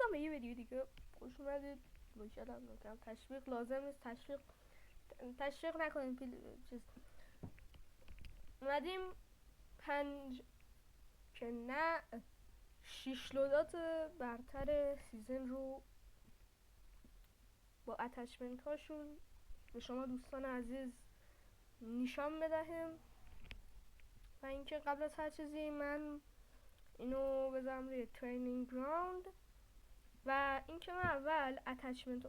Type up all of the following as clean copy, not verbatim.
دوستان به یه ویدیو دیگه خوش اومدید. باید میکنم تشویق لازم نیست، تشویق نکنید. چیز اومدیم 5 که نه 6 لودات برتر سیزن رو با اتچمنت هاشون به شما دوستان عزیز نشان بدهم. و اینکه قبل از هر چیزی من اینو بذارم روی ترینینگ گراوند و اینکه من اول اتچمنت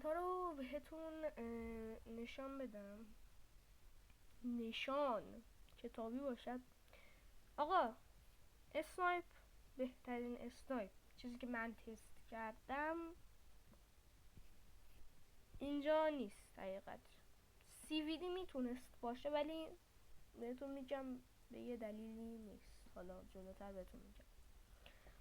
ها رو بهتون نشان بدم، نشان کتابی باشد. آقا اسنایپ بهترین اسنایپ، چیزی که من تست کردم اینجا نیست. حقیقت CVD میتونست باشه ولی بهتون میگم به یه دلیلی نیست، حالا جلوتر بهتون میگم.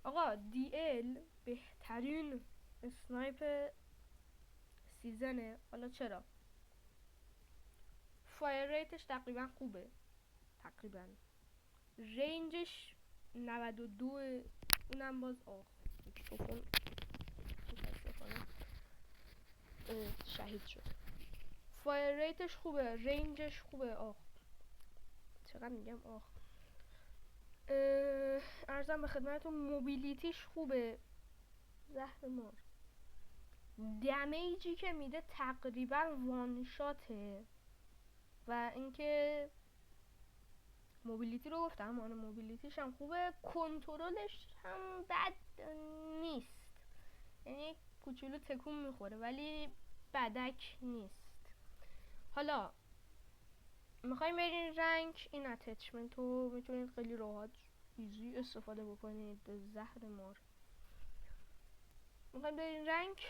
آقا DL بهترین اسنایپ سیزنه. حالا چرا؟ فایر ریتش تقریبا خوبه، تقریبا رنجش 92، اونم باز میکروفون متاسفانه شهید شد. فایر ریتش خوبه، رنجش خوبه. چقدر میگم ارزم به خدمتتون موبیلیتیش خوبه، زهر مار. دمیجی که میده تقریبا وان شاته. و اینکه موبیلیتی رو گفتم، موبیلیتیش هم خوبه، کنترلش هم بد نیست، یعنی کوچولو تکون میخوره ولی بدک نیست. حالا میخوایم برین رنگ، این اتچمنت رو میتونید خیلی راحت ایزی استفاده بکنید، به زهر مار. میخوایم برین رنگ،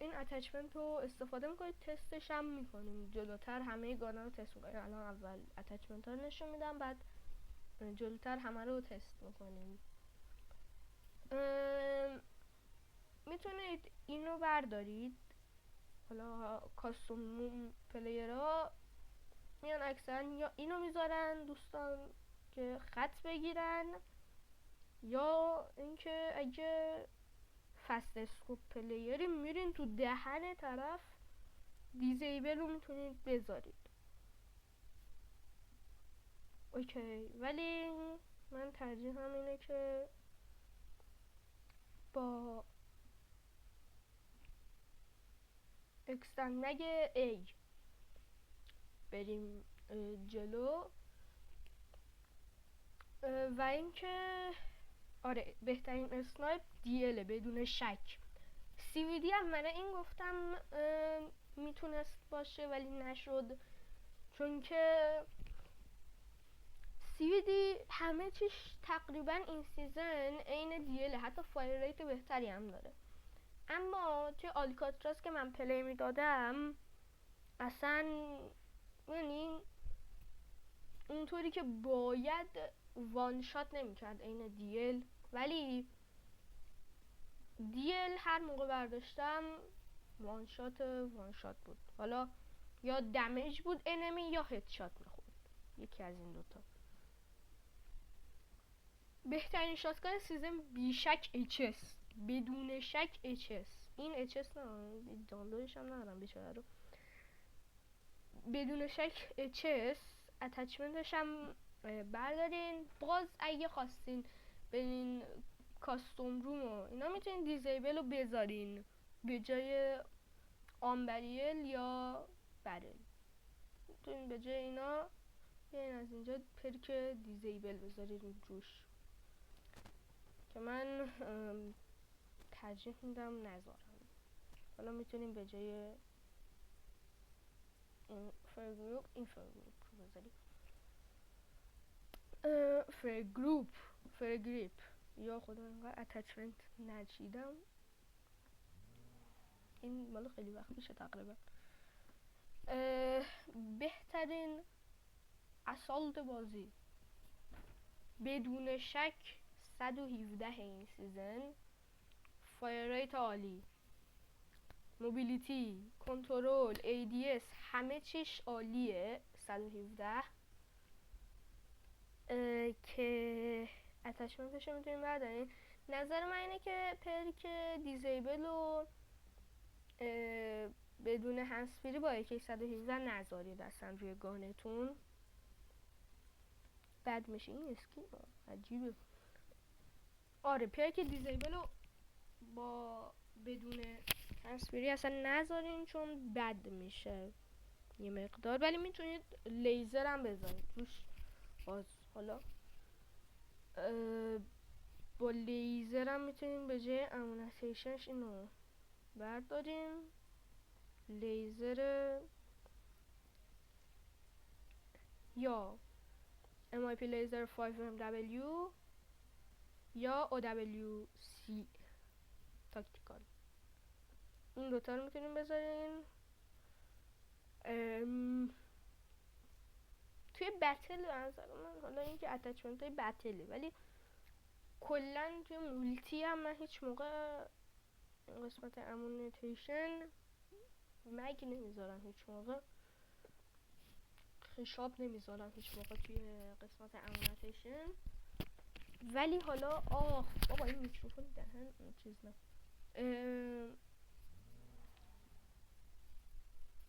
این اتچمنت رو استفاده میکنید، تستش هم میکنیم جلوتر. همه گانا رو تست میکنیم. الان اول اتچمنت ها رو نشون میدم، بعد جلوتر همه رو تست میکنیم. میتونید اینو بردارید. حالا کاستوم پلیرها میان اکثرا یا اینو میذارن دوستان که خط بگیرن، یا اینکه اگه فست اسکوپ پلیری میرین تو دهن طرف دیزیبل رو میتونید بذارید. اوکی، ولی من ترجیحم اینه که با اکستنگ A بریم جلو. و اینکه آره بهترین اسنایپ DL بدون شک. CVD هم من این گفتم میتونست باشه ولی نشد، چون که CVD همه چیش تقریبا این سیزن عین DL، حتی فایر ریت بهتری هم داره. اما توی آلکاتراس که من پلی میدادم اصلا یعنی اونطوری که باید وان شات نمیکرد عین DL، ولی DL هر موقع برداشتم وان شات بود. حالا یا دمیج بود انمی یا هدشات میخورد، یکی از این دوتا. بهترین شاتگان سیزن بیشک HS، بدون شک HS. این HS نه، دانلودش هم ندارم بیچاره رو. بدون شک HS. اتچمنتش هم بردارین. باز اگه خواستین برین کاستوم روم و اینا میتونین دیزیبل رو بذارین به جای آمبریل یا برل. میتونین به جای اینا بیاین از اینجا پرک دیزیبل بذارین روش، که من ترجیح میدم نذارم. حالا میتونیم به جای این فرگروپ رو بذاریم. فرگریپ یا خدا انقدر اتچمنت نچیدم، این مال خیلی وقت میشه تقریبا. بهترین اسالت بازی بدون شک 117 این سیزن. فایر ریت عالی، موبیلیتی، کنترل، ADS همه چیش عالیه. 117 که اتچمنتش رو میتونیم برداریم. نظر من اینه که پرک دیزیبل رو بدون هنسفری با AK 117 نذارید اصلا روی گانتون، بد میشه. این اسکین عجیبه. آره پرک دیزیبل رو با بدون هنسفری اصلا نذارین چون بد میشه یه مقدار، ولی میتونید لیزر هم بذارید روش باز. حالا با لیزر هم میتونیم به جای امونتیشنش اینو برداریم، لیزر یا MIP لیزر 5MW یا OWC تاکتیکال، این دوتا رو میتونیم بذارین. توی بتل نظر من، حالا اینکه اتچمنت های بتله، ولی کلا توی مولتی هم من هیچ موقع قسمت امونیتیشن مگ نمیذارم، هیچ موقع خشاب نمیذارم هیچ موقع توی قسمت امونیتیشن. ولی حالا بابا این میکروفون دهن چیز نه.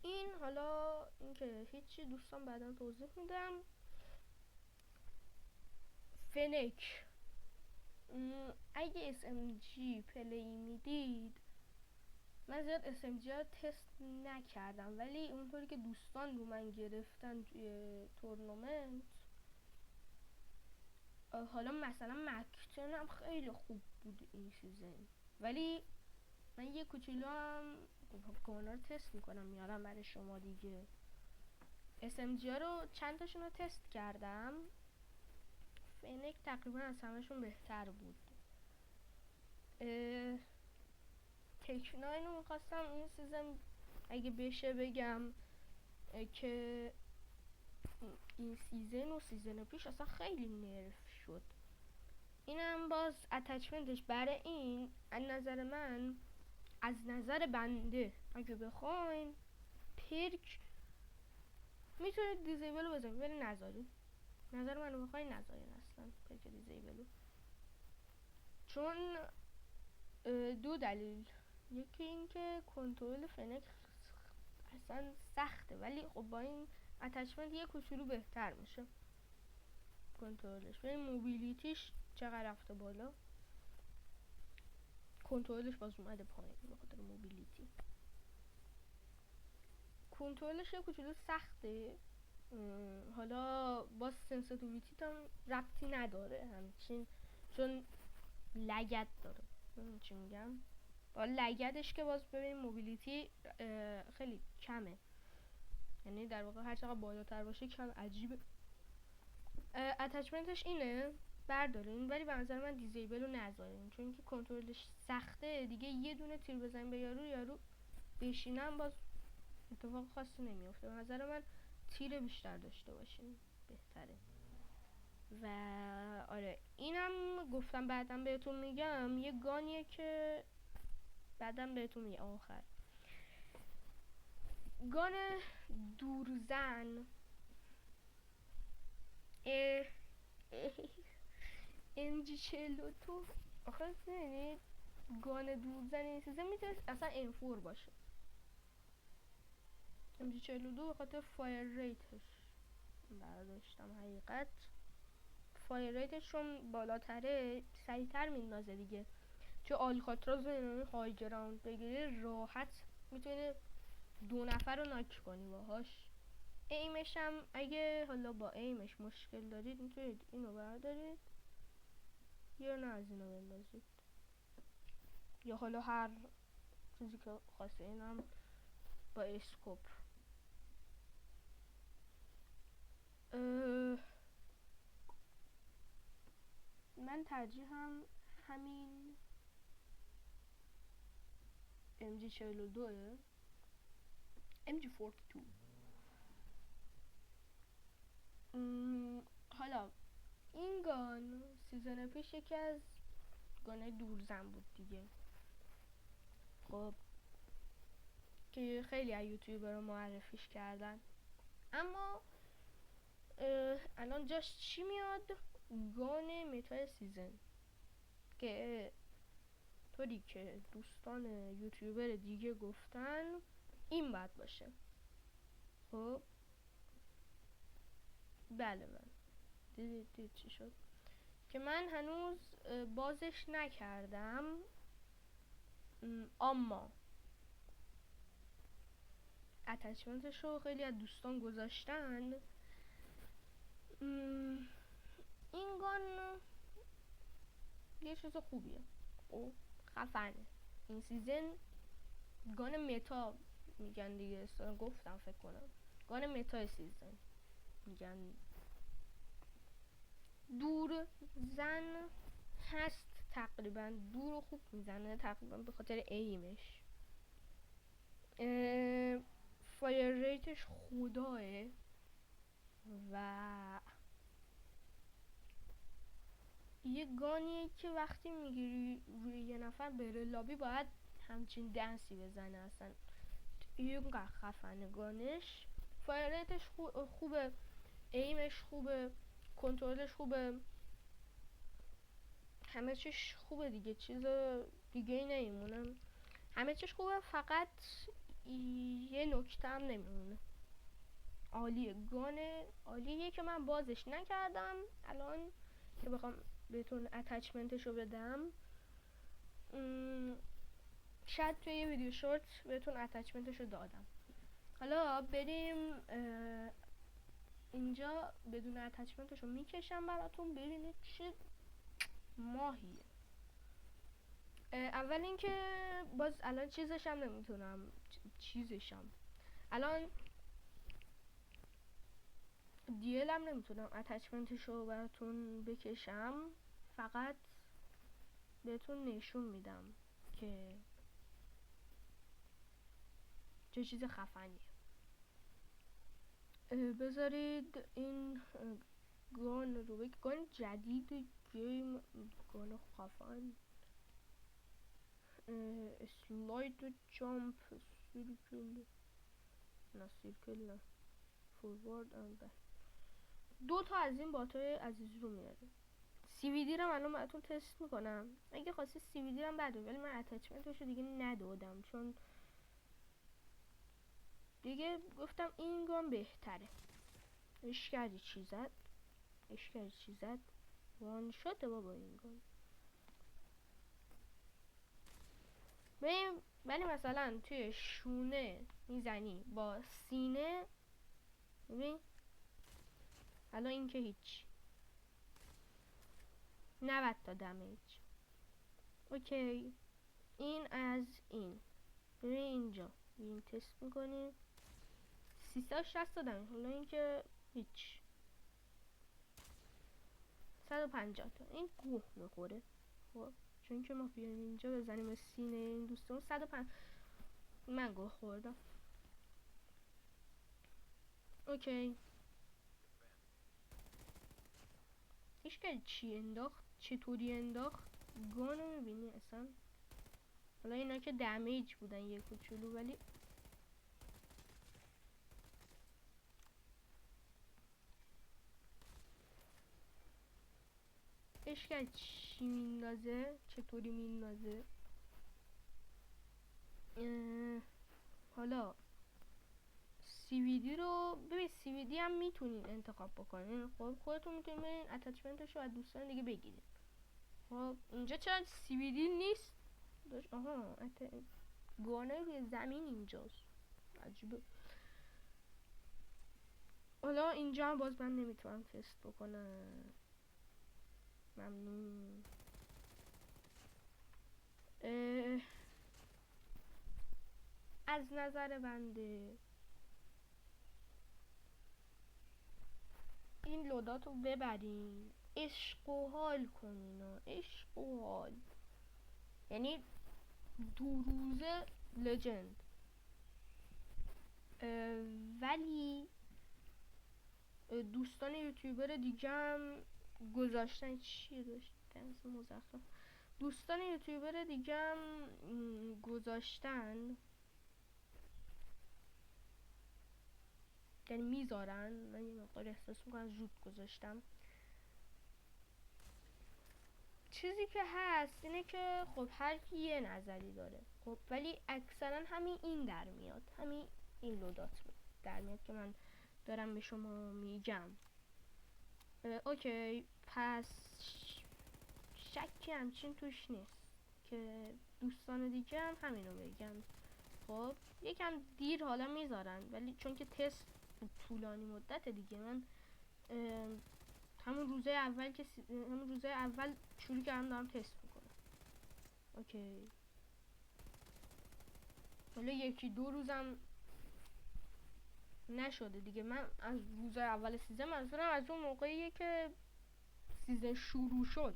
این حالا اینکه هیچی، دوستان بعدا توضیح میدم. فنک اگه SMG پلی میدید، من زیاد SMG ها تست نکردم، ولی اونطوری که دوستان رو من گرفتن توی تورنمنت، حالا مثلا مکتن هم خیلی خوب بود این سیزن، ولی من یه کوچولو هم گانا رو تست میکنم میارم برای شما دیگه. SMG ها رو چند تاشون رو تست کردم، فنک تقریبا از همشون بهتر بود. تک 9 رو میخواستم این سیزن اگه بشه بگم که این سیزن و سیزن پیش اصلا خیلی نرف شد. اینم باز اتچمنتش برای این از نظر من، از نظر بنده اگه بخواین پرک میتونید دیزیبل رو بذارید ولی نذارید. نظر منو بخواین نذارید اصلا پرک دیزیبل رو، چون دو دلیل. یکی اینکه کنترل فنک اصلا سخته، ولی خب با این اتچمنت یه کوچولو بهتر میشه کنترلش. ولی موبیلیتیش چقدر رفته بالا، کنترلش باز اومده پایین به خاطر موبیلیتی. کنترلش یه کوچولو سخته، حالا با سنسیتیویتی هم ربطی نداره همچین، چون لگت داره. چی میگم؟ با لگتش که باز ببین موبیلیتی خیلی کمه، یعنی در واقع هر چقدر بالاتر باشه کم عجیبه. اتچمنتش اینه بردارین، ولی به نظر من دیزیبل رو نذارین، چون که کنترلش سخته دیگه. یه دونه تیر بزنین به یارو بشینم باز اتفاق خاصی نمیافته. به نظر من تیر بیشتر داشته باشین بهتره. و آره اینم گفتم بعدم بهتون میگم، یه گانیه که بعدم بهتون میگم آخر. گان دورزن MG42 آخه ببینید گان دورزن این سیزن میتونه اصلا M4 باشه. MG42 به خاطر فایر ریتش برداشتم، حقیقت فایر ریتش چون بالاتره سریعتر میندازه دیگه. چون آلکاتراز و های گراوند بگیری راحت میتونه 2 نفر رو ناک کنی باهاش. ایمش هم اگه حالا با ایمش مشکل دارید میتونید اینو بردارید یا نه از اینو بندازید، یا حالا هر چیزی که خواسته. اینم با اسکوپ. من ترجیحم همین MG42 MG42. حالا این گان سیزن پیش یکی از گانه دورزن بود دیگه، خب که خیلی از یوتیوبر رو معرفیش کردن. اما الان جاش چی میاد؟ گان متای سیزن که طوری که دوستان یوتیوبر دیگه گفتن این باید باشه. خب بله دیدید چی شد که من هنوز بازش نکردم، اما اتچمنتش رو خیلی از دوستان گذاشتن. این گان یه چیز خوبیه و خفنه. این سیزن گان متا میگن دیگه، گفتم فکر کنم گان متا سیزن میگن. دور زن هست تقریبا، دور و خوب میزنه تقریبا به خاطر ایمش. فایر ریتش خداه و یه گانیه که وقتی میگیری روی یه نفر بره لابی باید همچین دنسی بزنه. اصلا اینقدر خفنه گانش. فایر ریتش خوبه، ایمش خوبه، کنترلش خوبه، همه چیش خوبه دیگه، چیز دیگه ای نمیمونم، همه چیش خوبه. فقط یه نکته هم نمیمونه. عالیه، گان عالیه که من بازش نکردم. الان که بخوام بهتون اتچمنتشو بدم، شاید توی یه ویدیو شورت بهتون اتچمنتشو دادم. حالا بریم اینجا بدون اتچمنتشو میکشم براتون ببینید چه ماهیه. اول اینکه باز الان چیزشم نمیتونم الان دیلم نمیتونم اتچمنتشو براتون بکشم، فقط بهتون نشون میدم که چه چیز خفنیه. بذارید این گان رو بگم، گان جدید گیم، گان خفن. اسلاید جامپ، سیرکل نه فوروارد اند بک. 2 تا از این باتای عزیز رو میاره. CVD رو الان براتون تست میکنم، اگه خواستی CVD رو بده، ولی من اتچمنتش رو دیگه ندادم چون دیگه گفتم این گام بهتره. اشکری چیزت وان شده بابا این گام. ولی مثلا توی شونه میزنی با سینه، ببین الان این که هیچ 90 تا دمیج. اوکی، این از این. ببین اینجا این تست میکنیم 360 تا دمیج. حالا این که هیچ 150 تا. این گوه میخوره. خب چون که ما بیایم اینجا بزنیم به سینه این دوستان 105 من گوه خوردم. اوکی، هیچ چی انداخت، چطوری انداخت گانو میبینی اصلا. حالا اینا که دمیج بودن یه کوچولو، ولی اشکال چی میندازه، چطوری میندازه. حالا CVD رو ببین، CVD هم میتونین انتخاب بکنین. خب خودتون میتونین برین اتچمنتش رو از دوستان دیگه بگیرین. خب اینجا چرا CVD نیست؟ آها گانه روی زمین اینجاست، عجیبه. حالا اینجا هم باز من نمیتونم تست بکنم، ممنون. از نظر بنده این لودات رو ببرین، عشق و حال کنین، عشق و حال. یعنی 2 روزه لجند. ولی دوستان یوتیوبر دیگه هم گذاشتن چیه داشتن مزخرف. دوستان یوتیوبر دیگه هم گذاشتن، یعنی میذارن. من یه مقدار احساس میکنم زود گذاشتم. چیزی که هست اینه که خب هر کی یه نظری داره، خب ولی اکثرا همین این در میاد، همین این لودات در میاد که من دارم به شما میگم. اوکی، پس شکی همچین توش نیست که دوستان دیگه هم همینو بگن. خب یکم دیر حالا میذارن، ولی چون که تست طولانی مدت دیگه، من همون روزه اول شروع کردم دارم تست میکنم. اوکی، حالا یکی دو روزم نشده دیگه. من از روز اول سیزن منظورم از اون موقعیه که سیزن شروع شد،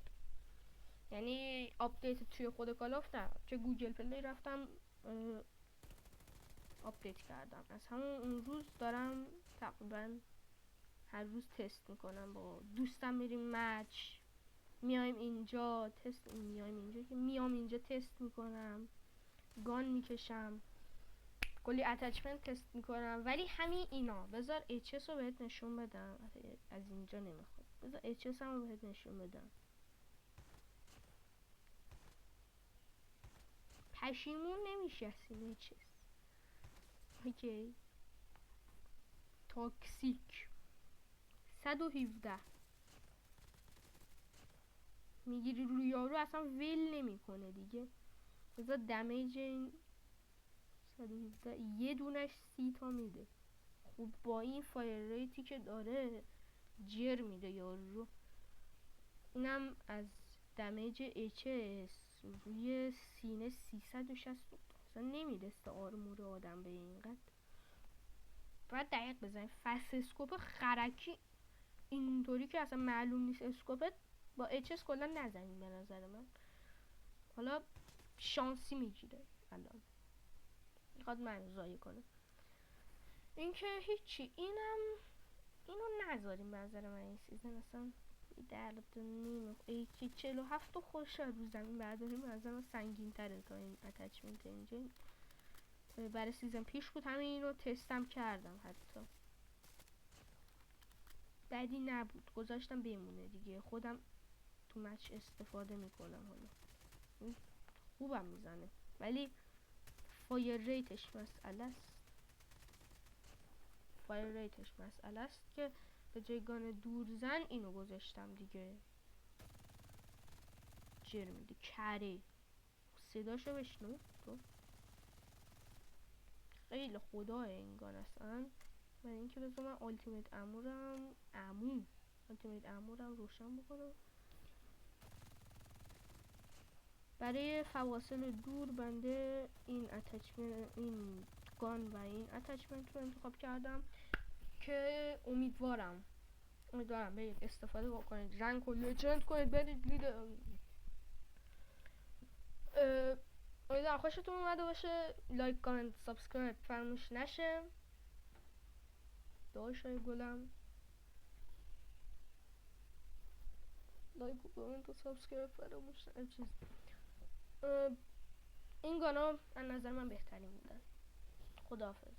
یعنی آپدیت توی خود کالاف نه، چه گوگل پلی رفتم آپدیت کردم، از همون اون روز دارم تقریبا هر روز تست میکنم. با دوستم میریم مچ، میایم اینجا تست، میام اینجا تست میکنم، گان میکشم، کلی اتچمنت تست میکنم. ولی همین اینا، بذار HS رو بهت نشون بدم، از اینجا نمیخواد، بذار HS رو بهت نشون بدم. پشیمون نمیشه این HS. اوکی، تاکسیک 117 میگیری روی یارو، اصلا ول نمیکنه دیگه. بذار دمیج این 117 یه دونش 30 تا میده. خب با این فایر ریتی که داره جر میده یارو رو. اینم از دمیج HS روی سینه 360. اصلا نمیرسه آرمور آدم به اینقدر. باید دقیق بزنیم. فست اسکوپ خرکی اینطوری که اصلا معلوم نیست اسکوپت، با HS کلا نزنیم به نظر من. حالا شانسی میگیره، الان میخواد من زایی کنه. این که هیچی، اینو نذاریم به نظر من این سیزن. اصلا درد نیم یکی 47 تا خوش رو زمین برداریم به نظر من سنگین تره تا این اتچمنت اینجا. برای سیزن پیش بود، همین اینو تستم کردم، حتی بدی نبود، گذاشتم بمونه دیگه. خودم تو مچ استفاده میکنم، حالا خوبم میزنه، ولی فایر ریتش مسئله است که به جای گان دورزن اینو گذاشتم دیگه. جر میده کره، صداشو بشنو تو، خیلی خداه این گان اصلا. و اینکه بذار من التیمیت امورم روشن بکنم. برای فواصل دور بنده این اتچمنت، این گان و این اتچمنت رو انتخاب کردم که امیدوارم برید استفاده بکنید، رنگ و لجند کنید، برید لید. امیدوارم خوشتون اومده باشه. لایک، کامنت، سابسکرایب فراموش نشه. داشای گلم، لایک و کامنت و سابسکرایب فراموش نشه. این گانا از نظر من بهترین بودن. خداحافظ.